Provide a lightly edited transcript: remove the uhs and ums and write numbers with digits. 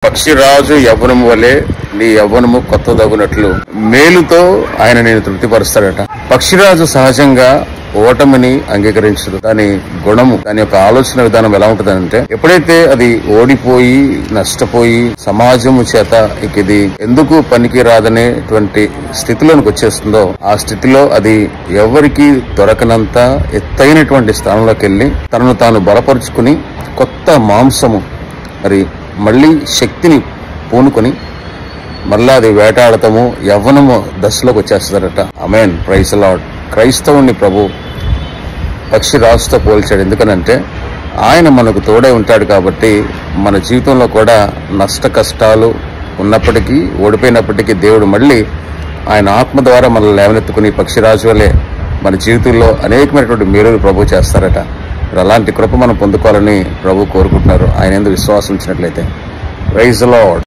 పక్షిరాజు యవ్వనము వలె నీ యవ్వనము కొత్తదగునట్లు మేలుతో ఆయన నేను తృప్తిపరుస్తాడట. పక్షిరాజు సహజంగా ఓటమిని అంగీకరించదు. దాని గుణము, దాని యొక్క ఆలోచన విధానం ఎలా ఉంటుందంటే, ఎప్పుడైతే అది ఓడిపోయి నష్టపోయి సమాజము చేత ఇక ఇది ఎందుకు పనికి రాదనేటువంటి స్థితిలోనికి వచ్చేస్తుందో, ఆ స్థితిలో అది ఎవరికి దొరకనంత ఎత్తైనటువంటి స్థానంలోకి వెళ్లి తనను తాను బలపరుచుకుని కొత్త మాంసము మరి మళ్ళీ శక్తిని పూనుకొని మళ్ళా అది వేటాడటము యవ్వనము దశలోకి వచ్చేస్తారట. ఆమేన్, ప్రైజ్ ది లార్డ్. క్రైస్తవుని ప్రభు పక్షిరాజుతో పోల్చాడు. ఎందుకనంటే ఆయన మనకు తోడే ఉంటాడు కాబట్టి మన జీవితంలో కూడా నష్ట కష్టాలు ఉన్నప్పటికీ ఓడిపోయినప్పటికీ దేవుడు మళ్ళీ ఆయన ఆత్మ ద్వారా మనల్ని లేవనెత్తుకుని పక్షిరాజు వలె మన జీవితంలో అనేకమైనటువంటి మేలులు ప్రభు చేస్తారట. అలాంటి కృప మనం పొందుకోవాలని ప్రభు కోరుకుంటున్నారు ఆయన యందు విశ్వాసం ఉంచినట్లయితే. Praise the lord.